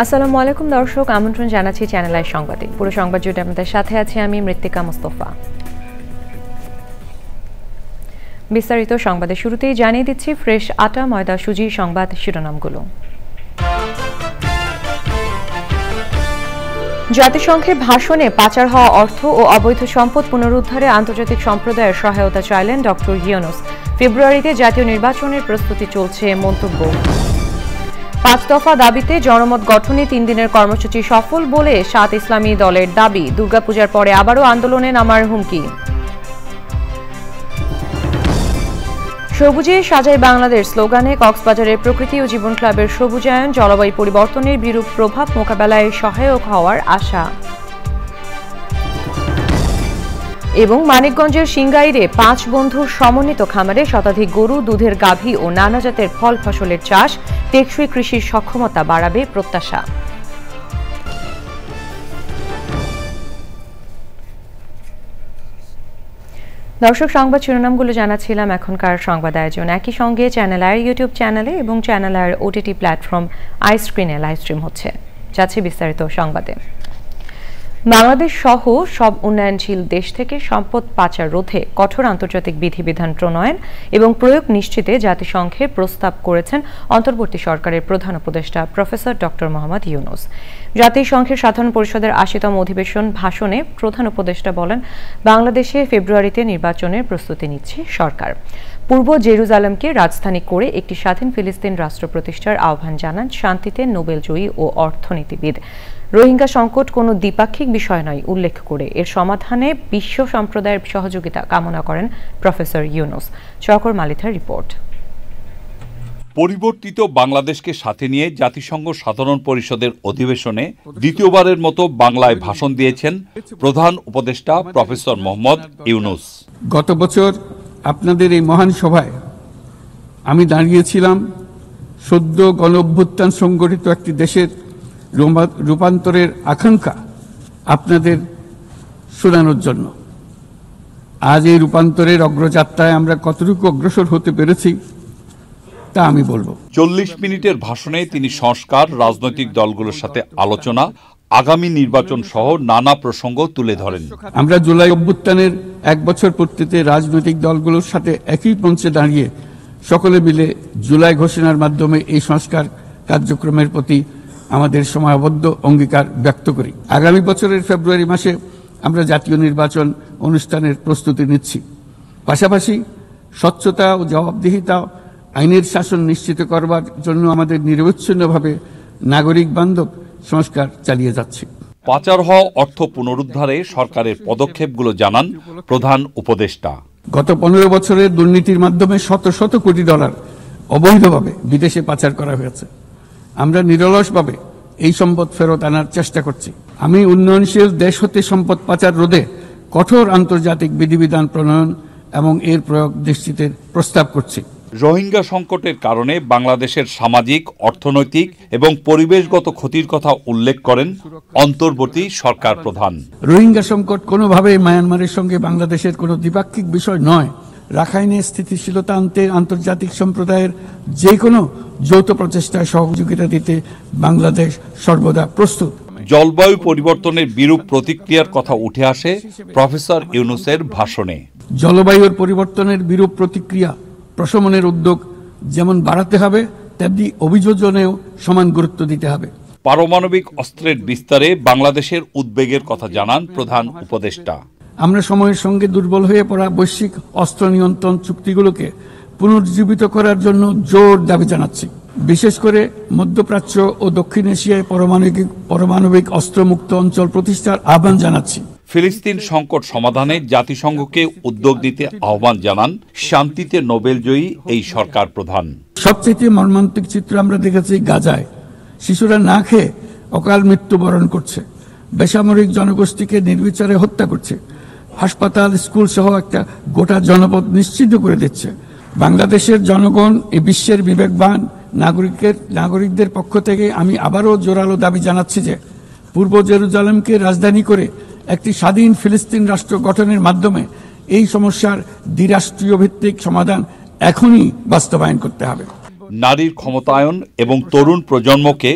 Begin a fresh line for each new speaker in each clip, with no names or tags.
আসসালামু আলাইকুম দর্শক, আমন্ত্রণ জানাচ্ছি চ্যানেল আই সংবাদে। পুরো সংবাদ জুড়ে আপনাদের সাথে আছি আমি মৃত্তিকা মোস্তফা। বিস্তারিত সংবাদের শুরুতেই জানিয়ে দিচ্ছি ফ্রেশ আটা ময়দা সুজি সংবাদ শিরোনামগুলো। জাতিসংঘে ভাষণে পাচার হওয়া অর্থ ও অবৈধ সম্পদ পুনরুদ্ধারে আন্তর্জাতিক সম্প্রদায়ের সহায়তা চাইলেন ডক্টর ইউনূস। ফেব্রুয়ারিতে জাতীয় নির্বাচনের প্রস্তুতি চলছে মন্তব্য। 5 দফা দাবিতে জনমত গঠনে 3 দিনের কর্মসূচি সফল বলে 7 ইসলামী দলের দাবি। দুর্গাপূজার পরে আবারও আন্দোলনে নামার হুমকি। সবুজে সাজাই বাংলাদেশ স্লোগানে কক্সবাজারের প্রকৃতি ও জীবন ক্লাবের সবুজায়ন জলবায়ু পরিবর্তনের বিরূপ প্রভাব মোকাবেলায় সহায়ক হওয়ার আশা। এবং মানিকগঞ্জের সিংগাইরে 5 বন্ধুর সমন্বিত খামারে শতাধিক গরু, দুধের গাভী ও নানা জাতের ফল ফসলের চাষ, টেকসই কৃষির সক্ষমতা বাড়াবে প্রত্যাশা। দর্শক, সংবাদ শিরোনামগুলো জানাচ্ছিলাম, এখনকার সংবাদ আয়োজন। একই সঙ্গে চ্যানেল আয়ের ইউটিউব চ্যানেলে এবং চ্যানেল আয়ের ওটিটি প্ল্যাটফর্ম আই স্ক্রিনে লাইভ স্ট্রিম হচ্ছে। যাচ্ছে বিস্তারিত সংবাদে। বাংলাদেশ সহ সব উন্নয়নশীল দেশ থেকে সম্পদ পাচার রোধে কঠোর আন্তর্জাতিক বিধিবিধান প্রণয়ন এবং প্রয়োগ নিশ্চিতে জাতিসংঘে প্রস্তাব করেছেন অন্তর্বর্তী সরকারের প্রধান উপদেষ্টা প্রফেসর ডক্টর মোহাম্মদ ইউনূস। জাতিসংঘের সাধারণ পরিষদের 80তম অধিবেশন ভাষণে প্রধান উপদেষ্টা বলেন, বাংলাদেশে ফেব্রুয়ারিতে নির্বাচনের প্রস্তুতি নিচ্ছে সরকার। পূর্ব জেরুজালেমকে রাজধানী করে একটি স্বাধীন ফিলিস্তিন রাষ্ট্র প্রতিষ্ঠার আহ্বান জানান শান্তিতে নোবেলজয়ী ও অর্থনীতিবিদ। রোহিঙ্গা সংকট কোনো দ্বিপাক্ষিক বিষয় নয় উল্লেখ করে এর সমাধানে বিশ্ব সম্প্রদায়ের সহযোগিতা কামনা করেন প্রফেসর ইউনূস। শওকত মালিথার রিপোর্ট।
পরিবর্তিত বাংলাদেশকে সাথে নিয়ে জাতিসংঘ সাধারণ পরিষদের অধিবেশনে দ্বিতীয়বারের মতো বাংলায় ভাষণ দিয়েছেন প্রধান উপদেষ্টা প্রফেসর মোহাম্মদ ইউনূস।
গত বছর আপনাদের এই মহান সভায় আমি দাঁড়িয়েছিলাম সদ্য গণ অভ্যুত্থান সংগঠিত একটি দেশের রূপান্তরের আকাঙ্ক্ষা আপনাদের শোনানোর জন্য। আজ এই রূপান্তরের অগ্রযাত্রায় আমরা কতটুকু অগ্রসর হতে পেরেছি তা আমি বলবো।
40 মিনিটের ভাষণে তিনি সংস্কার, রাজনৈতিক দলগুলোর সাথে আলোচনা, আগামী নির্বাচন সহ নানা প্রসঙ্গ তুলে ধরেন।
আমরা জুলাই অভ্যুত্থানের 1 বছর পূর্তিতে রাজনৈতিক দলগুলোর সাথে একই মঞ্চে দাঁড়িয়ে সকলে মিলে জুলাই ঘোষণার মাধ্যমে এই সংস্কার কার্যক্রমের প্রতি আমাদের সময়াবদ্ধ অঙ্গীকার ব্যক্ত করি। আগামী বছরের ফেব্রুয়ারি মাসে আমরা জাতীয় নির্বাচন অনুষ্ঠানের প্রস্তুতি নিচ্ছি। পাশাপাশি স্বচ্ছতা ও জবাবদিহিতা, আইনের শাসন নিশ্চিত করবার জন্য আমাদের নিরবচ্ছিন্নভাবে নাগরিক বান্ধব সংস্কার চালিয়ে যাচ্ছি।
পাচার হওয়া অর্থ পুনরুদ্ধারে সরকারের পদক্ষেপগুলো জানান প্রধান উপদেষ্টা।
গত 15 বছরের দুর্নীতির মাধ্যমে শত শত কোটি ডলার অবৈধভাবে বিদেশে পাচার করা হয়েছে। আমরা নিরলসভাবে এই সম্পদ ফেরত আনার চেষ্টা করছি। আমি উন্নয়নশীল দেশ হতে সম্পদ পাচার রোধে কঠোর আন্তর্জাতিক বিধিবিধান প্রণয়ন এবং এর প্রয়োগ নিশ্চিতের প্রস্তাব করছি।
রোহিঙ্গা সংকটের কারণে বাংলাদেশের সামাজিক, অর্থনৈতিক এবং পরিবেশগত ক্ষতির কথা উল্লেখ করেন অন্তর্বর্তী সরকার প্রধান।
রোহিঙ্গা সংকট কোনোভাবেই মায়ানমারের সঙ্গে বাংলাদেশের কোনো দ্বিপাক্ষিক বিষয় নয়। রাখাইনে স্থিতিশীলতা আনতে আন্তর্জাতিক সম্প্রদায়ের যে কোনো যৌথ প্রচেষ্টায় সহযোগিতা দিতে বাংলাদেশ সর্বদা প্রস্তুত।
জলবায়ু পরিবর্তনের বিরূপ প্রতিক্রিয়ার কথা উঠে আসে প্রফেসর ইউনূসের ভাষণে।
জলবায়ুর পরিবর্তনের বিরূপ প্রতিক্রিয়া প্রশমনের উদ্যোগ যেমন বাড়াতে হবে, তেমনি অভিযোজনেও সমান গুরুত্ব দিতে হবে।
পারমাণবিক অস্ত্রের বিস্তারে বাংলাদেশের উদ্বেগের কথা জানান প্রধান উপদেষ্টা।
আমরা সময়ের সঙ্গে দুর্বল হয়ে পড়া বৈশ্বিক অস্ত্র নিয়ন্ত্রণ চুক্তিগুলোকে পুনর্জীবিত করার জন্য জোর দাবি জানাচ্ছি। বিশেষ করে মধ্যপ্রাচ্য ও দক্ষিণ এশিয়ায় পারমাণবিক অস্ত্রমুক্ত অঞ্চল প্রতিষ্ঠার আহ্বান জানাচ্ছি।
ফিলিস্তিন সংকট সমাধানে জাতিসংঘকে উদ্যোগ নিতে আহ্বান জানান শান্তিতে নোবেলজয়ী এই সরকার প্রধান।
সবচেয়ে মর্মান্তিক চিত্র আমরা দেখেছি গাজায়। শিশুরা না খেয়ে অকাল মৃত্যুবরণ করছে, বেসামরিক জনগোষ্ঠীকে নির্বিচারে হত্যা করছে, হাসপাতাল, স্কুল সহ একটা গোটা জনপদ নিশ্চিহ্ন করে দিচ্ছে। বাংলাদেশের জনগণ, এই বিশ্বের বিবেকবান নাগরিকদের পক্ষ থেকে আমি আবারও জোরালো দাবি জানাচ্ছি যে পূর্ব জেরুজালেমকে রাজধানী করে একটি স্বাধীন ফিলিস্তিন রাষ্ট্র গঠনের মাধ্যমে এই সমস্যার দ্বিরাষ্ট্রীয় ভিত্তিক সমাধান এখনই বাস্তবায়ন করতে হবে।
নারীর ক্ষমতায়ন এবং তরুণ প্রজন্মকে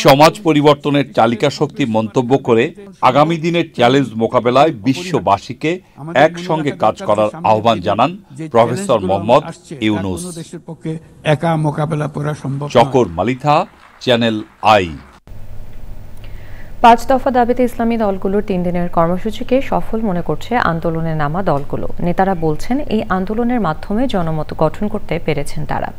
সমাজ পরিবর্তনের চালিকা শক্তি মন্তব্য করে আগামী দিনের চ্যালেঞ্জ মোকাবেলায় বিশ্ববাসীকে একসঙ্গে কাজ করার আহ্বান জানান প্রফেসর মোহাম্মদ ইউনুস।
একা মোকাবেলা করা সম্ভব।
চকর মালিথা, চ্যানেল আই।
5 দফা দাবিতে ইসলামী দলগুলোর 3 দিনের কর্মসূচিকে সফল মনে করছে আন্দোলনে নামা দলগুলো। নেতারা বলছেন এই আন্দোলনের মাধ্যমে জনমত গঠন করতে পেরেছেন তারা।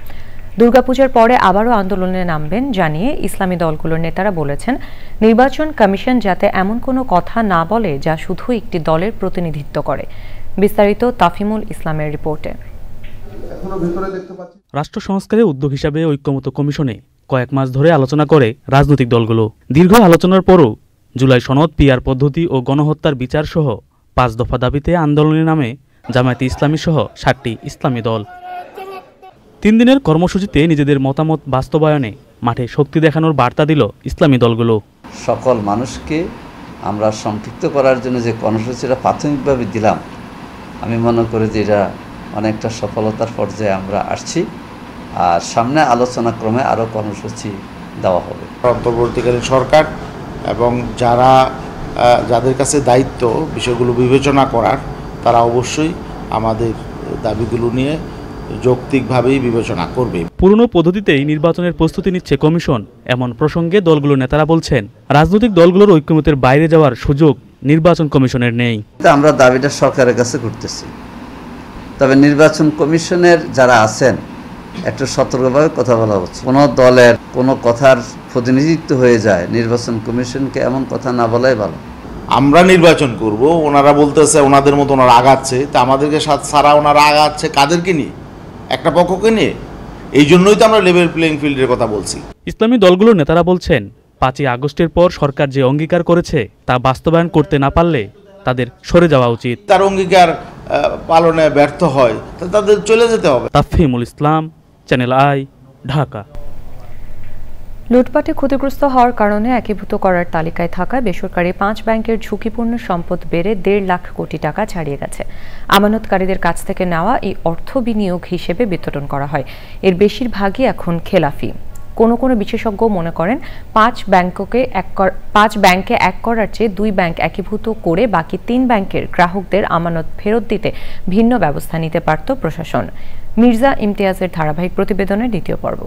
দুর্গাপূজার পরে আবারও আন্দোলনে নামবেন জানিয়ে ইসলামী দলগুলোর নেতারা বলেছেন নির্বাচন কমিশন যাতে এমন কোনো কথা না বলে যা শুধু একটি দলের প্রতিনিধিত্ব করে। বিস্তারিত তাফিমুল ইসলামের রিপোর্টে।
রাষ্ট্র সংস্কারের উদ্যোগ হিসাবে ঐক্যমত্য কমিশনে কয়েক মাস ধরে আলোচনা করে রাজনৈতিক দলগুলো। দীর্ঘ আলোচনার পরও জুলাই সনদ, পিআর পদ্ধতি ও গণহত্যার বিচার সহ 5 দফা দাবিতে আন্দোলনে নামে জামায়াতে ইসলামী সহ 7টি ইসলামী দল। 3 দিনের কর্মসূচিতে নিজেদের মতামত বাস্তবায়নে মাঠে শক্তি দেখানোর বার্তা দিল ইসলামী দলগুলো।
সকল মানুষকে আমরা সম্পৃক্ত করার জন্য যে কর্মসূচিটা প্রাথমিকভাবে দিলাম, আমি মনে করি যে এটা অনেকটা সফলতার পর্যায়ে আমরা আসছি। আর সামনে আলোচনা ক্রমে আরও কর্মসূচি দেওয়া হবে।
অন্তর্বর্তীকালীন সরকার এবং যাদের কাছে দায়িত্ব বিষয়গুলো বিবেচনা করার, তারা অবশ্যই আমাদের দাবিগুলো নিয়ে যৌক্তিকভাবেই বিবেচনা করবে।
পুরনো পদ্ধতিতেই নির্বাচনের প্রস্তুতি নিচ্ছে কমিশন, এমন প্রসঙ্গে দলগুলোর নেতারা বলছেন রাজনৈতিক দলগুলোর ঐক্যমতের বাইরে যাওয়ার সুযোগ নির্বাচন কমিশনের নেই।
আমরা দাবিটা সরকারের কাছে করতেছি, তবে নির্বাচন কমিশনের যারা আছেন একটু সতর্কভাবে কথা বলা উচিত। কোনো দলের কোনো কথার প্রতিনিধিত্ব হয়ে যায়, নির্বাচন কমিশনকে এমন কথা না বলাই ভালো।
আমরা নির্বাচন করব, ওনারা বলতেছে ওনাদের মতো ওনারা আগাচ্ছে, তা আমাদেরকে সারা ওনারা আগাচ্ছে কাদেরকে নিয়ে? একটা পক্ষকে নিয়ে। এই জন্যই তো আমরা লেভেল প্লেইং ফিল্ডের কথা বলছি।
ইসলামী দলগুলোর নেতারা বলছেন 5ই আগস্টের পর সরকার যে অঙ্গীকার করেছে তা বাস্তবায়ন করতে না পারলে তাদের সরে যাওয়া উচিত।
তার অঙ্গীকার পালনে ব্যর্থ হয় তাদের চলে যেতে হবে।
তাফিমুল ইসলাম, চ্যানেল আই, ঢাকা।
লুটপাটে ক্ষতিগ্রস্ত হওয়ার কারণে একীভূত করার তালিকায় থাকা বেসরকারি 5 ব্যাংকের ঝুঁকিপূর্ণ সম্পদ বেড়ে 1.5 লাখ কোটি টাকা ছাড়িয়ে গেছে। আমানতকারীদের কাছ থেকে নেওয়া এই অর্থ বিনিয়োগ হিসেবে বিতরণ করা হয়। এর বেশিরভাগই এখন খেলাফি। কোনো কোনো বিশেষজ্ঞ মনে করেন 5 ব্যাংকে এক করার চেয়ে 2 ব্যাংক একীভূত করে বাকি 3 ব্যাংকের গ্রাহকদের আমানত ফেরত দিতে ভিন্ন ব্যবস্থা নিতে পারত প্রশাসন। মির্জা ইমতিয়াজের ধারাবাহিক প্রতিবেদনের দ্বিতীয় পর্ব।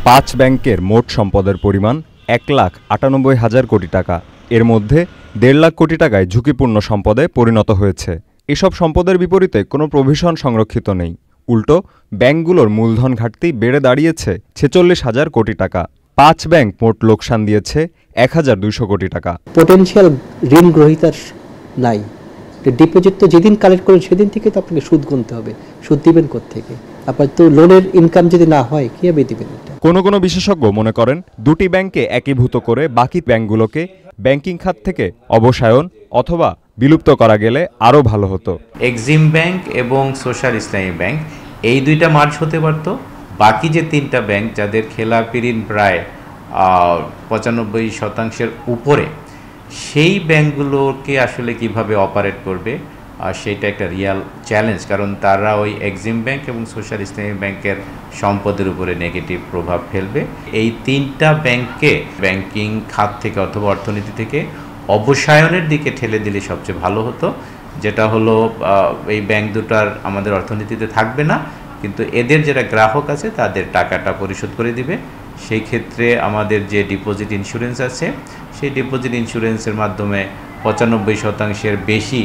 5 ব্যাংকের মোট সম্পদের পরিমাণ 1,98,000 কোটি টাকা। এর মধ্যে 1.5 লাখ কোটি টাকায় ঝুঁকিপূর্ণ সম্পদে পরিণত হয়েছে। এসব সম্পদের বিপরীতে কোনো প্রভিশন সংরক্ষিত নেই। উল্টো ব্যাংকগুলোর মূলধন ঘাটতি বেড়ে দাঁড়িয়েছে 46,000 কোটি টাকা। 5 ব্যাংক মোট লোকসান দিয়েছে 1,200 কোটি টাকা।
পোটেনশিয়াল ঋণ গ্রহীতার নাই, ডিপোজিট তো যেদিন কালেক্ট করেন সেদিন থেকে তো আপনাকে সুদ গুনতে হবে। সুদ দিবেন কোত্থেকে? আপনার তো লোনের ইনকাম যদি না হয় কিভাবে দিবেন?
কোনো বিশেষজ্ঞ মনে করেন 2টি ব্যাংকে একীভূত করে বাকি ব্যাংকগুলোকে ব্যাংকিং খাত থেকে অবসায়ন অথবা বিলুপ্ত করা গেলে আরও ভালো হতো।
এক্সিম ব্যাংক এবং সোশ্যাল ইসলামী ব্যাংক এই 2টা মার্জ হতে পারত। বাকি যে 3টা ব্যাংক যাদের খেলাপি ঋণ প্রায় 95% উপরে, সেই ব্যাংকগুলোকে আসলে কিভাবে অপারেট করবে সেটা একটা রিয়াল চ্যালেঞ্জ। কারণ তারা ওই এক্সিম ব্যাংক এবং সোশ্যাল ইসলামী ব্যাংকের সম্পদের উপরে নেগেটিভ প্রভাব ফেলবে। এই 3টা ব্যাংককে ব্যাংকিং খাত থেকে অথবা অর্থনীতি থেকে অবসায়নের দিকে ঠেলে দিলে সবচেয়ে ভালো হতো, যেটা হলো এই ব্যাংক দুটার আমাদের অর্থনীতিতে থাকবে না, কিন্তু এদের যারা গ্রাহক আছে তাদের টাকাটা পরিশোধ করে দিবে। সেই ক্ষেত্রে আমাদের যে ডিপোজিট ইন্স্যুরেন্স আছে, সেই ডিপোজিট ইন্স্যুরেন্সের মাধ্যমে 95% বেশি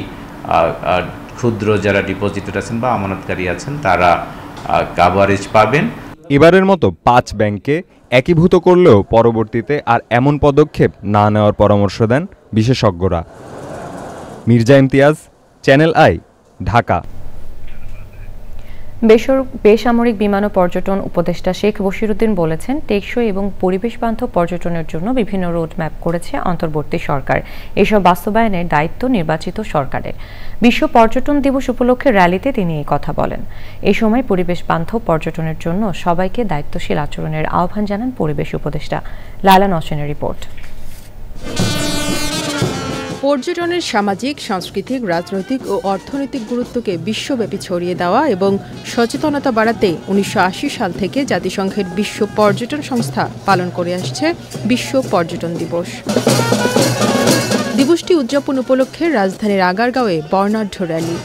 ক্ষুদ্র যারা ডিপোজিটর আছেন বা আমানতকারী আছেন তারা কাভারেজ পাবেন।
এবারের মতো 5 ব্যাংকে একীভূত করলেও পরবর্তীতে আর এমন পদক্ষেপ না নেওয়ার পরামর্শ দেন বিশেষজ্ঞরা। Mirza Imtiaz, channel I, Dhaka.
বেসামরিক বিমান ও পর্যটন উপদেষ্টা শেখ বশিরউদ্দিন বলেছেন, টেকসই এবং পরিবেশ বান্ধব পর্যটনের জন্য বিভিন্ন রোডম্যাপ করেছে অন্তর্বর্তী সরকার। এসব বাস্তবায়নের দায়িত্ব নির্বাচিত সরকারের। বিশ্ব পর্যটন দিবস উপলক্ষে র্যালিতে তিনি এই কথা বলেন। এই সময় পরিবেশ বান্ধব পর্যটনের জন্য সবাইকে দায়িত্বশীল আচরণের আহ্বান জানান পরিবেশ উপদেষ্টা। লায়লা নওশিনের রিপোর্ট।
পর্যটনের সামাজিক, সাংস্কৃতিক, রাজনৈতিক ও অর্থনৈতিক গুরুত্বকে বিশ্বব্যাপী ছড়িয়ে দেওয়া এবং সচেতনতা বাড়াতে 1980 সাল থেকে জাতিসংঘের বিশ্ব পর্যটন সংস্থা পালন করে আসছে বিশ্ব পর্যটন দিবস। দিবসটি উদযাপন উপলক্ষে রাজধানীর আগারগাঁওয়ে বর্ণাঢ্য র্যালি।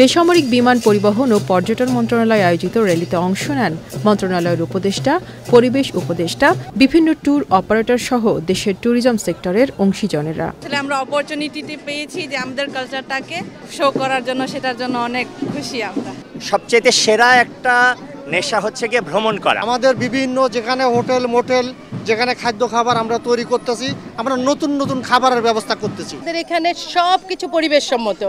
বেসামরিক বিমান পরিবহন ও পর্যটন মন্ত্রণালয় আয়োজিত র্যালিতে অংশ নেন মন্ত্রণালয়ের উপদেষ্টা, পরিবেশ উপদেষ্টা, বিভিন্ন ট্যুর অপারেটর সহ দেশের ট্যুরিজম সেক্টরের অংশীজনেরা।
আসলে আমরা অপরচুনিটি পেয়েছি যে আমাদের কালচারটাকে শো করার জন্য, সেটার জন্য অনেক খুশি আমরা।
সবচেয়ে সেরা একটা নেশা হচ্ছে গিয়ে ভ্রমণ করা।
আমাদের বিভিন্ন যেখানে হোটেল মোটেল, যেখানে খাদ্য খাবার আমরা তৈরি করতেছি, আমরা নতুন নতুন খাবারের ব্যবস্থা করতেছি।
আমাদের এখানে সব কিছু পরিবেশ সম্মত,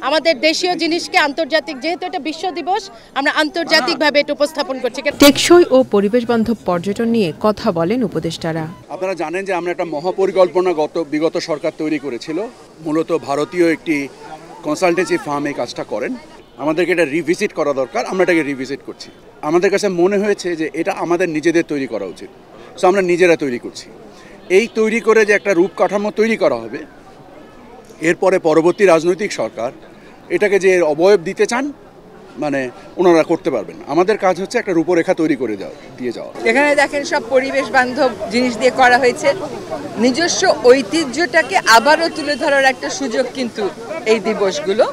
আমাদের দেশীয় জিনিসকে আন্তর্জাতিক, যেহেতু এটা বিশ্ব দিবস, আমরা আন্তর্জাতিকভাবে এটা উপস্থাপন করছি।
টেকসই ও পরিবেশ বান্ধব পর্যটন নিয়ে কথা বলেন উপদেষ্টারা।
আপনারা জানেন যে আমরা একটা মহাপরিকল্পনা বিগত সরকার তৈরি করেছিল। মূলত ভারতীয় একটি কনসালটেন্সি ফার্ম এই কাজটা করেন। আমাদেরকে এটা রিভিজিট করা দরকার, আমরা এটাকে রিভিজিট করছি। আমাদের কাছে মনে হয়েছে যে এটা আমাদের নিজেদের তৈরি করা উচিত, সো আমরা নিজেরা তৈরি করছি। এই তৈরি করে যে একটা রূপকাঠামো তৈরি করা হবে, এরপরে পরবর্তী রাজনৈতিক সরকার এটাকে যে অবয়ব দিতে চান, মানে ওনারা করতে পারবেন। আমাদের কাজ হচ্ছে একটা রূপরেখা তৈরি করে দিয়ে যাওয়া।
এখানে দেখেন সব পরিবেশ বান্ধব জিনিস দিয়ে করা হয়েছে। নিজস্ব ঐতিহ্যটাকে আবারও তুলে ধরার একটা সুযোগ কিন্তু এই দিবসগুলো।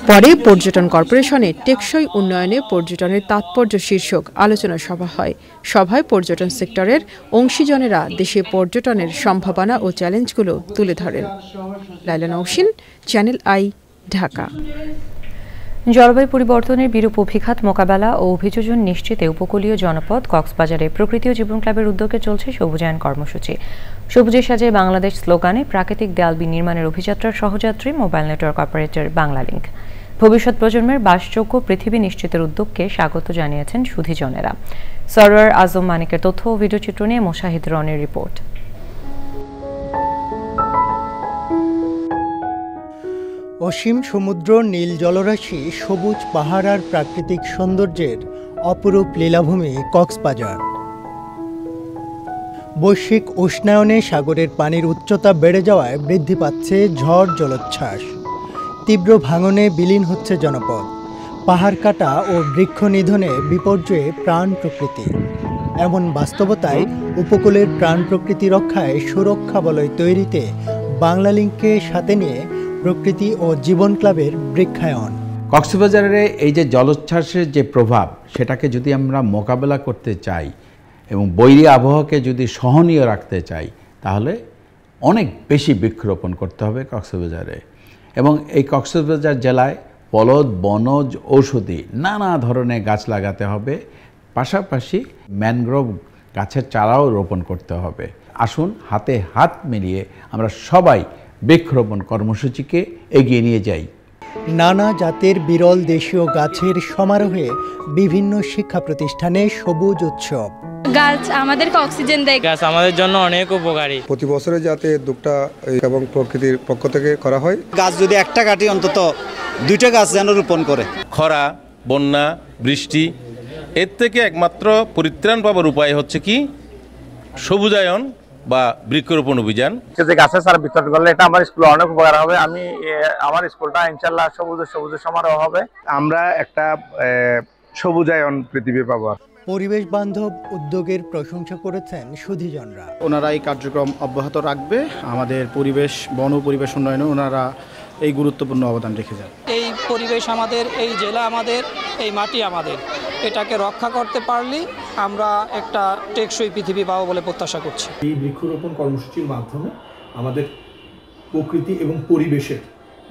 পরে পর্যটন কর্পোরেশনের টেকসই উন্নয়নে পর্যটনের তাৎপর্য শীর্ষক আলোচনা সভা হয়। সভায় পর্যটন সেক্টরের অংশীজনেরা দেশে পর্যটনের সম্ভাবনা ও চ্যালেঞ্জগুলো তুলে ধরেন। Laila Nowshin, channel I, Dhaka.
জলবায়ু পরিবর্তনের বিরূপ অভিঘাত মোকাবেলা ও অভিযোজন নিশ্চিতে উপকূলীয় জনপদ কক্সবাজারে প্রকৃতি ও জীবন ক্লাবের উদ্যোগে চলছে সবুজায়ন কর্মসূচি। সবুজে সাজে বাংলাদেশ স্লোগানে প্রাকৃতিক দেয়াল নির্মাণের অভিযাত্রার সহযাত্রী মোবাইল নেটওয়ার্ক অপারেটর বাংলালিংক। ভবিষ্যৎ প্রজন্মের বাসযোগ্য পৃথিবী নিশ্চিতের উদ্যোগকে স্বাগত জানিয়েছেন সুধীজনেরা। সরওয়ার আজম মানিকের তথ্য ও ভিডিওচিত্র নিয়ে মোশাহিদ রনির রিপোর্ট।
অসীম সমুদ্র, নীল জলরাশি, সবুজ পাহাড় আর প্রাকৃতিক সৌন্দর্যের অপরূপ লীলাভূমি কক্সবাজার। বৈশ্বিক উষ্ণায়নে সাগরের পানির উচ্চতা বেড়ে যাওয়ায় বৃদ্ধি পাচ্ছে ঝড় জলোচ্ছ্বাস। তীব্র ভাঙনে বিলীন হচ্ছে জনপদ। পাহাড় কাটা ও বৃক্ষ নিধনে বিপর্যয়ে প্রাণ প্রকৃতি। এমন বাস্তবতায় উপকূলের প্রাণ প্রকৃতি রক্ষায় সুরক্ষা বলয় তৈরিতে বাংলালিংককে সাথে নিয়ে প্রকৃতি ও জীবন ক্লাবের বৃক্ষায়ন।
কক্সবাজারে এই যে জলোচ্ছ্বাসের যে প্রভাব, সেটাকে যদি আমরা মোকাবেলা করতে চাই এবং বৈরী আবহাওয়াকে যদি সহনীয় রাখতে চাই, তাহলে অনেক বেশি বৃক্ষরোপণ করতে হবে কক্সবাজারে। এবং এই কক্সবাজার জেলায় পলদ, বনজ, ঔষধি নানা ধরনের গাছ লাগাতে হবে। পাশাপাশি ম্যানগ্রোভ গাছের চারাও রোপণ করতে হবে। আসুন হাতে হাত মিলিয়ে আমরা সবাই বৃক্ষরোপণ কর্মসূচিকে এগিয়ে নিয়ে যাই।
নানা জাতের বিরল দেশীয় গাছের সমারোহে বিভিন্ন শিক্ষা প্রতিষ্ঠানে সবুজ উৎসব।
গাছ আমাদেরকে অক্সিজেন দেয়, গাছ আমাদের জন্য অনেক উপকারী।
প্রতি বছরে যাতে উদ্যোগটা এবং প্রকৃতির পক্ষ থেকে করা হয়।
গাছ যদি একটা কাটি অন্তত 2টা গাছ যেন রোপণ করে।
খরা, বন্যা, বৃষ্টি, এর থেকে একমাত্র পরিত্রাণ পাবার উপায় হচ্ছে কি সবুজায়ন বা বৃক্ষরোপণ অভিযান।
যে গাছের চারা বিতরণ করলে এটা আমার স্কুলে অনেক উপকার হবে। আমি আমার স্কুলটা ইনশাআল্লাহ সবুজ সমারোহ হবে।
আমরা একটা সবুজায়ন পৃথিবী পাবো।
পরিবেশ বান্ধব উদ্যোগের প্রশংসা করেছেন সুধীজনরা।
ওনারা এই কার্যক্রম অব্যাহত রাখবে। আমাদের পরিবেশ, বন ও পরিবেশ উন্নয়নে ওনারা এই গুরুত্বপূর্ণ অবদান রেখে যান।
এই পরিবেশ আমাদের, এই জেলা আমাদের, এই মাটি আমাদের, এটাকে রক্ষা করতে পারলেই আমরা একটা টেকসই পৃথিবী পাবো বলে প্রত্যাশা করছি।
এই বৃক্ষরোপণ কর্মসূচির মাধ্যমে আমাদের প্রকৃতি এবং পরিবেশের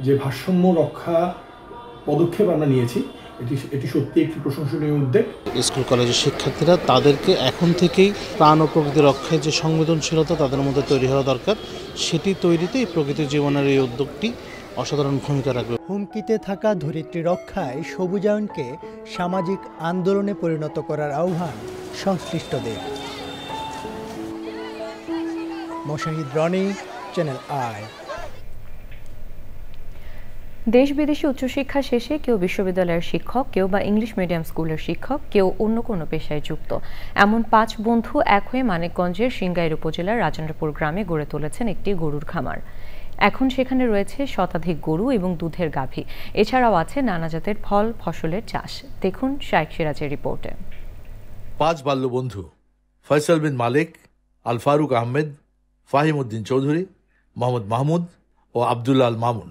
যে ভারসাম্য রক্ষা পদক্ষেপ আমরা নিয়েছি, এটি সত্যি একটি প্রশংসনীয় উদ্যোগ।
স্কুল কলেজের শিক্ষার্থীরা তাদেরকে এখন থেকেই প্রাণ ও প্রকৃতি রক্ষায় যে সংবেদনশীলতা তাদের মধ্যে তৈরি হওয়া দরকার, সেটি তৈরিতে এই প্রকৃতি জীবনের এই উদ্যোগটি অসাধারণ ভূমিকা রাখবে।
হুমকিতে থাকা ধরিত্রী রক্ষায় সবুজায়নকে সামাজিক আন্দোলনে পরিণত করার আহ্বান সংশ্লিষ্টদের। Moshahid Roni, Channel I.
দেশ বিদেশে উচ্চশিক্ষা শেষে কেউ বিশ্ববিদ্যালয়ের শিক্ষক, কেউ বা ইংলিশ মিডিয়াম স্কুলের শিক্ষক, কেউ অন্য কোনো পেশায় যুক্ত এমন 5 বন্ধু এক হয়ে মানিকগঞ্জের সিংগাইর উপজেলার রাজেন্দ্রপুর গ্রামে গড়ে তুলেছেন একটি গরুর খামার। এখন সেখানে রয়েছে শতাধিক গরু এবং দুধের গাভী। এছাড়াও আছে নানা জাতের ফল ফসলের চাষ। দেখুন শাইখ সিরাজের রিপোর্টে।
5 বাল্যবন্ধু ফয়সাল বিন মালিক, আল ফারুক আহমেদ, ফাহিমউদ্দিন চৌধুরী, মোহাম্মদ মাহমুদ ও আবদুল্লাহ আল মামুন।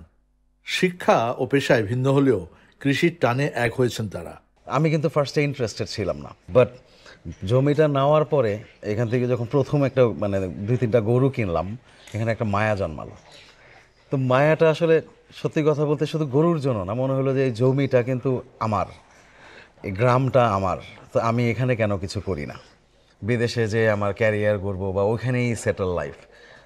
শিক্ষা ও পেশায় ভিন্ন হলেও কৃষির টানে এক হয়েছেন তারা।
আমি কিন্তু ফার্স্টে ইন্টারেস্টেড ছিলাম না, বাট জমিটা নেওয়ার পরে এখান থেকে যখন প্রথম একটা 2-3টা গরু কিনলাম, এখানে একটা মায়া জন্মালো। তো মায়াটা আসলে সত্যি কথা বলতে শুধু গরুর জন্য না, মনে হলো যে এই জমিটা কিন্তু আমার, এই গ্রামটা আমার, তো আমি এখানে কেন কিছু করি না, বিদেশে যে আমার ক্যারিয়ার করবো বা ওইখানেই সেটেল লাইফ।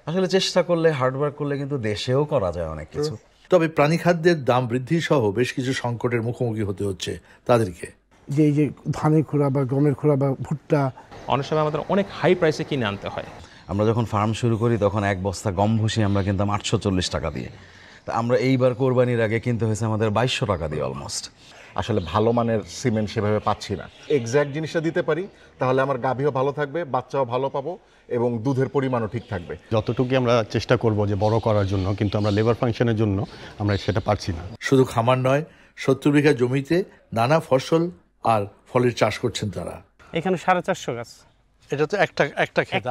আসলে চেষ্টা করলে, হার্ডওয়ার্ক করলে কিন্তু দেশেও করা যায় অনেক কিছু।
তবে প্রাণীখাদ্যের দাম বৃদ্ধি সহ বেশ কিছু সংকটের মুখোমুখি হতে হচ্ছে তাদেরকে।
যে এই যে ধানের খোড়া বা গমের খোড়া বা ভুট্টা
অনেক সময় আমাদের অনেক হাই প্রাইসে কিনে আনতে হয়।
আমরা যখন ফার্ম শুরু করি তখন 1 বস্তা গম ভুসি আমরা কিনতাম 840 টাকা দিয়ে। তা আমরা এইবার কোরবানির আগে কিনতে হয়েছে আমাদের 2200 টাকা দিয়ে অলমোস্ট।
আসলে ভালো মানের সিমেন্ট সেভাবে পাচ্ছি না। এক্স্যাক্ট জিনিসটা দিতে পারি তাহলে আমার গাভীও ভালো থাকবে, বাচ্চাও ভালো পাবো এবং দুধের পরিমাণও ঠিক থাকবে।
যতটুকু আমরা চেষ্টা করব যে বড় করার জন্য, কিন্তু আমরা লেবার ফাংশনের জন্য আমরা সেটা পারছি না।
শুধু খামার নয়, 70 বিঘা জমিতে নানা ফসল আর ফলের চাষ করছেন তারা।
এখানে 450 গাছ।
এটা তো একটা ক্ষেত,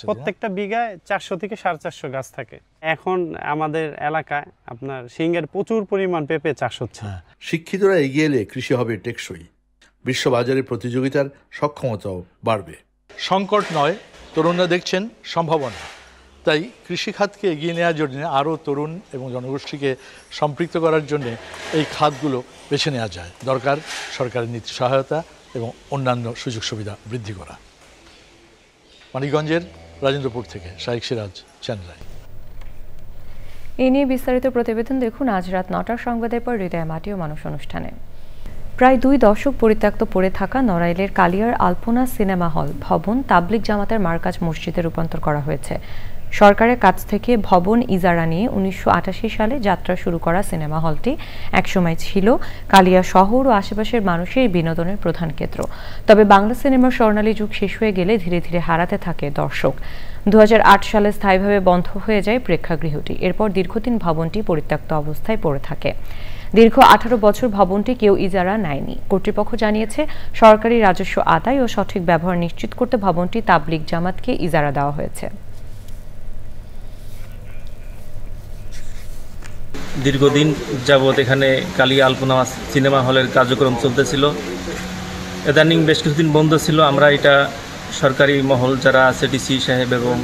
প্রত্যেকটা বিঘায় 400 থেকে 450 গাছ থাকে। এখন আমাদের এলাকায় আপনার সিংহের প্রচুর পরিমাণ পেঁপে চাষ হচ্ছে।
শিক্ষিতরা এগিয়ে এলে কৃষি হবে টেকসই, বিশ্ববাজারে প্রতিযোগিতার সক্ষমতাও বাড়বে। সংকট নয়, তরুণরা দেখছেন সম্ভাবনা। তাই কৃষি খাতকে এগিয়ে নেওয়ার জন্য, আরও তরুণ এবং জনগোষ্ঠীকে সম্পৃক্ত করার জন্য এই খাতগুলো বেছে নেওয়া যায়। দরকার সরকারের নীতি সহায়তা এবং অন্যান্য সুযোগ সুবিধা বৃদ্ধি করা। মানিকগঞ্জের রাজেন্দ্রপুর থেকে শাইখ সিরাজ, চ্যানেল আই।
এ নিয়ে বিস্তারিত প্রতিবেদন দেখুন আজ রাত 9টার সংবাদের পর হৃদয় মাটি ও মানুষ অনুষ্ঠানে। প্রায় 2 দশক পরিত্যক্ত পড়ে থাকা নড়াইলের কালিয়ার আলপনা সিনেমা হল ভবন তাবলিগ জামাতের মার্কাজ মসজিদে রূপান্তর করা হয়েছে। সরকারের কাছ থেকে ভবন ইজারা নিয়ে 1988 সালে যাত্রা শুরু করা সিনেমা হলটি একসময় ছিল কালিয়া শহর ও আশেপাশের মানুষের বিনোদনের প্রধান কেন্দ্র। তবে বাংলা সিনেমার স্বর্ণালী যুগ শেষ হয়ে গেলে ধীরে ধীরে হারাতে থাকে দর্শক। 2008 সালে স্থায়ীভাবে বন্ধ হয়ে যায় প্রেক্ষাগৃহটি। এরপর দীর্ঘদিন ভবনটি পরিত্যক্ত অবস্থায় পড়ে থাকে। দীর্ঘ 18 বছর ভবনটি কেউ ইজারা নেয়নি। কর্তৃপক্ষ জানিয়েছে সরকারি রাজস্ব আদায় ও সঠিক ব্যবহার নিশ্চিত করতে ভবনটি তাবলিগ জামাতকে ইজারা দেওয়া হয়েছে।
দীর্ঘদিন যাবৎ এখানে কালিয়া আলপনা সিনেমা হলের কার্যক্রম চলতেছিল। ইদানিং বেশ কিছুদিন বন্ধ ছিল। আমরা এটা সরকারি মহল যারা আছে, ডিসি সাহেব এবং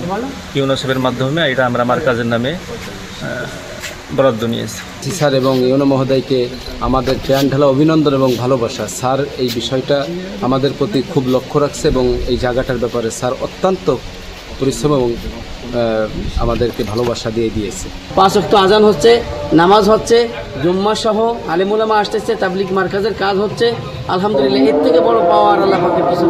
ইউনো সাহেবের মাধ্যমে এটা আমরা মার্কাজের নামে বরাদ্দ নিয়েছি।
স্যার এবং ইউনো মহোদয়কে আমাদের প্রাণ ঢালা অভিনন্দন এবং ভালোবাসা। স্যার এই বিষয়টা আমাদের প্রতি খুব লক্ষ্য রাখছে এবং এই জায়গাটার ব্যাপারে স্যার অত্যন্ত পরিশ্রম এবং আমাদেরকে ভালোবাসা দিয়ে দিয়েছে।
5 ওয়াক্ত আজান হচ্ছে, নামাজ হচ্ছে, জুম্মা সহ আলেম উলামা আসতেছে, তাবলিগ মার্কাজের কাজ হচ্ছে। আলহামদুলিল্লাহ, এর থেকে বড় পাওয়ার আল্লাহ পাকের কিছু।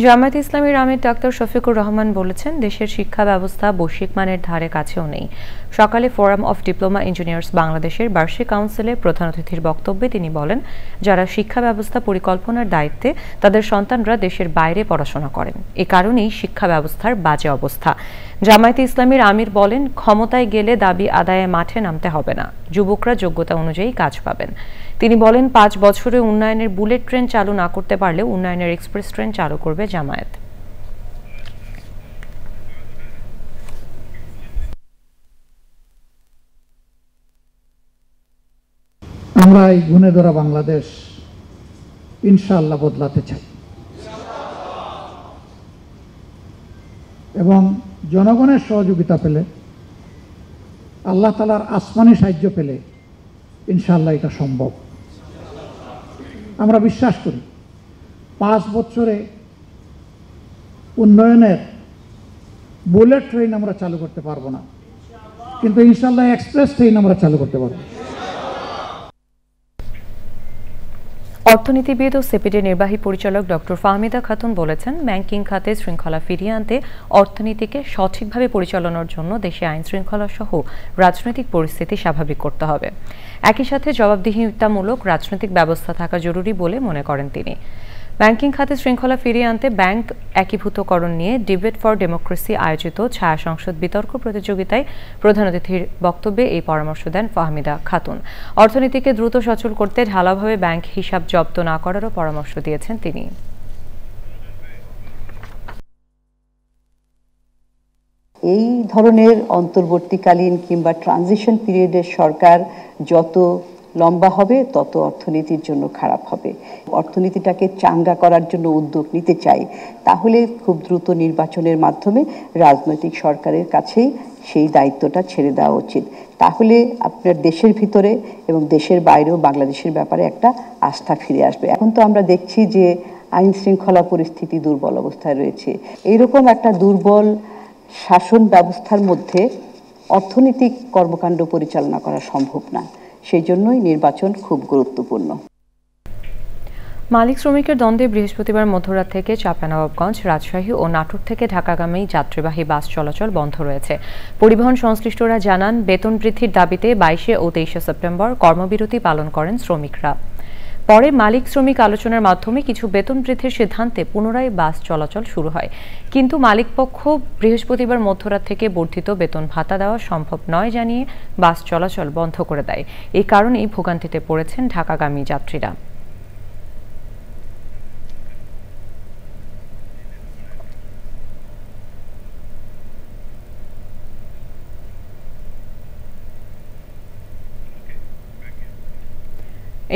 জামায়াতে ইসলামীর আমির ডাক্তার শফিকুর রহমান বলেছেন, দেশের শিক্ষা ব্যবস্থা বৈশ্বিক মানের ধারে কাছেও নেই। সকালে ফোরাম অফ ডিপ্লোমা ইঞ্জিনিয়ার্স বাংলাদেশের বার্ষিক কাউন্সিলে প্রধান অতিথির বক্তব্যে তিনি বলেন, যারা শিক্ষা ব্যবস্থা পরিকল্পনার দায়িত্বে তাদের সন্তানরা দেশের বাইরে পড়াশোনা করেন। এ কারণেই শিক্ষা ব্যবস্থার বাজে অবস্থা। জামায়াতে ইসলামীর আমির বলেন, ক্ষমতায় গেলে দাবি আদায়ে মাঠে নামতে হবে না, যুবকরা যোগ্যতা অনুযায়ী কাজ পাবেন। তিনি বলেন, 5 বছরে উন্নয়নের বুলেট ট্রেন চালু না করতে পারলেও উন্নয়নের এক্সপ্রেস ট্রেন চালু করবে জামায়াত।
আমরা এই গুণে ধরা বাংলাদেশ ইনশাআল্লাহ বদলাতে চাই এবং জনগণের সহযোগিতা পেলে, আল্লাহ তাআলার আসমানি সাহায্য পেলে ইনশাআল্লাহ এটা সম্ভব। আমরা বিশ্বাস করি 5 বছরে উন্নয়নের বুলেট ট্রেন আমরা চালু করতে পারবো না, কিন্তু ইনশাল্লাহ এক্সপ্রেস ট্রেন আমরা চালু করতে পারবো।
অর্থনীতিবিদ ও সিপিডির নির্বাহী পরিচালক ডক্টর ফাহমিদা খাতুন বলেছেন, ব্যাংকিং খাতে শৃঙ্খলা ফিরিয়ে আনতে অর্থনীতিকে সঠিকভাবে পরিচালনার জন্য দেশে আইন শৃঙ্খলা সহ রাজনৈতিক পরিস্থিতি স্বাভাবিক করতে হবে। একই সাথে জবাবদিহিতামূলক রাজনৈতিক ব্যবস্থা থাকা জরুরি বলে মনে করেন তিনি। ব্যাংকিং খাতে শৃঙ্খলা ফিরিয়ে আনতে ব্যাংক একীভূতকরণ নিয়ে ডিবেট ফর ডেমোক্রেসি আয়োজিত ছায়া সংসদ বিতর্ক প্রতিযোগিতায় প্রধান অতিথির বক্তব্যে এই পরামর্শ দেন ফাহমিদা খাতুন। অর্থনীতিকে দ্রুত সচল করতে ঢালাভাবে ব্যাংক হিসাব জব্দ না করারও পরামর্শ দিয়েছেন তিনি।
এই ধরনের অন্তর্বর্তীকালীন কিংবা ট্রানজিশন পিরিয়ডের সরকার যত লম্বা হবে তত অর্থনীতির জন্য খারাপ হবে। অর্থনীতিটাকে চাঙ্গা করার জন্য উদ্যোগ নিতে চাই, তাহলে খুব দ্রুত নির্বাচনের মাধ্যমে রাজনৈতিক সরকারের কাছেই সেই দায়িত্বটা ছেড়ে দেওয়া উচিত। তাহলে আপনার দেশের ভিতরে এবং দেশের বাইরেও বাংলাদেশের ব্যাপারে একটা আস্থা ফিরে আসবে। এখন তো আমরা দেখছি যে আইন শৃঙ্খলা পরিস্থিতি দুর্বল অবস্থায় রয়েছে। এইরকম একটা দুর্বল শাসন ব্যবস্থার মধ্যে অর্থনৈতিক কর্মকাণ্ড পরিচালনা করা সম্ভব না। সেই জন্যই নির্বাচন খুব গুরুত্বপূর্ণ।
মালিক শ্রমিকের দ্বন্দ্বে বৃহস্পতিবার মধ্যরাত থেকে চাঁপাইনবাবগঞ্জ, রাজশাহী ও নাটোর থেকে ঢাকাগামী যাত্রীবাহী বাস চলাচল বন্ধ রয়েছে। পরিবহন সংশ্লিষ্টরা জানান, বেতন বৃদ্ধির দাবিতে 22 ও 23 সেপ্টেম্বর কর্মবিরতি পালন করেন শ্রমিকরা। পরে মালিক শ্রমিক আলোচনার মাধ্যমে কিছু বেতন বৃদ্ধির সিদ্ধান্তে পুনরায় বাস চলাচল শুরু হয়। কিন্তু মালিকপক্ষ বৃহস্পতিবার মধ্যরাত থেকে বর্ধিত বেতন ভাতা দেওয়া সম্ভব নয় জানিয়ে বাস চলাচল বন্ধ করে দেয়। এই কারণেই ভোগান্তিতে পড়েছেন ঢাকাগামী যাত্রীরা।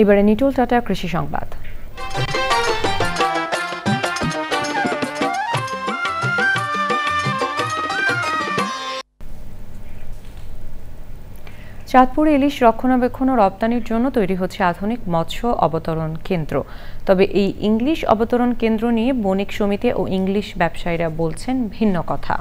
এবারে নিটোল টাটা কৃষি সংবাদ। চাঁদপুরে ইলিশ রক্ষণাবেক্ষণ ও রপ্তানির জন্য তৈরি হচ্ছে আধুনিক মৎস্য অবতরণ কেন্দ্র। তবে এই ইংলিশ অবতরণ কেন্দ্র নিয়ে বণিক সমিতি ও ইংলিশ ব্যবসায়ীরা বলছেন ভিন্ন কথা।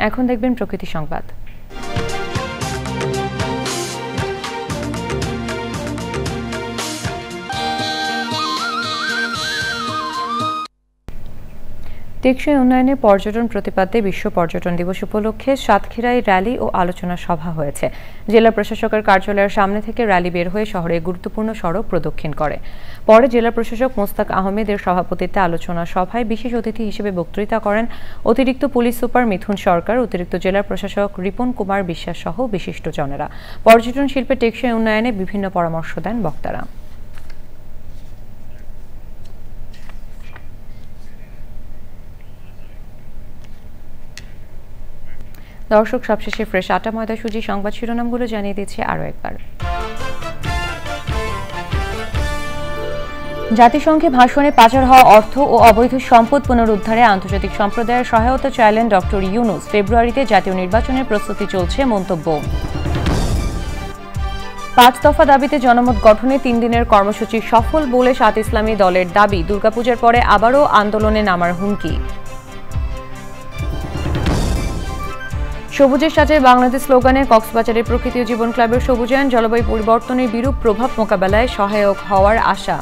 এখন দেখবেন প্রকৃতি সংবাদ। টেকসই উন্নয়নে পর্যটন প্রতিপাদ্যে বিশ্ব পর্যটন দিবস উপলক্ষে সাতক্ষীরায় র্যালি ও আলোচনা সভা হয়েছে। জেলা প্রশাসকের কার্যালয়ের সামনে থেকে র্যালি বের হয়ে শহরে গুরুত্বপূর্ণ সড়ক প্রদক্ষিণ করে। পরে জেলা প্রশাসক মোস্তাক আহমেদের সভাপতিত্বে আলোচনা সভায় বিশেষ অতিথি হিসেবে বক্তৃতা করেন অতিরিক্ত পুলিশ সুপার মিথুন সরকার, অতিরিক্ত জেলা প্রশাসক রিপন কুমার বিশ্বাস সহ বিশিষ্টজনেরা। পর্যটন শিল্পে টেকসই উন্নয়নে বিভিন্ন পরামর্শ দেন বক্তারা। দর্শক, সবশেষে ফ্রেশ আটা ময়দা সুজি সংবাদ শিরোনামগুলো জানিয়ে দিচ্ছে আরও একবার। জাতিসংঘে ভাষণে পাচার হওয়া অর্থ ও অবৈধ সম্পদ পুনরুদ্ধারে আন্তর্জাতিক সম্প্রদায়ের সহায়তা চাইলেন ডক্টর ইউনুস। ফেব্রুয়ারিতে জাতীয় নির্বাচনের প্রস্তুতি চলছে মন্তব্য। 5 দফা দাবিতে জনমত গঠনে 3 দিনের কর্মসূচি সফল বলে সাত ইসলামী দলের দাবি। দুর্গাপূজার পরে আবারও আন্দোলনে নামার হুমকি। সবুজের সাথে বাংলাদেশ স্লোগানে কক্সবাজারের প্রকৃতি ও জীবন ক্লাবের সবুজায়ন জলবায়ু পরিবর্তনের বিরূপ প্রভাব মোকাবেলায় সহায়ক হওয়ার আশা।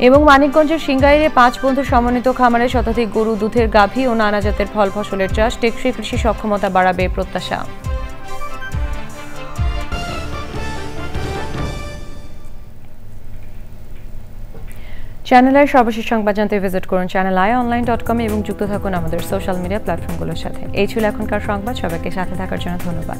এবং মানিকগঞ্জের সিংগাইরে 5 বন্ধু সমন্বিত খামারে শতাধিক গরু, দুধের গাভী ও নানা জাতের ফল ফসলের চাষ। টেকসই কৃষি সক্ষমতা বাড়াবে প্রত্যাশা। চ্যানেল আই সর্বশেষ সংবাদ জানতে ভিজিট করুন channelionline.com এবং যুক্ত থাকুন আমাদের সোশ্যাল মিডিয়া প্ল্যাটফর্মগুলোর সাথে। এই ছিল এখনকার সংবাদ। সবাইকে সাথে থাকার জন্য ধন্যবাদ।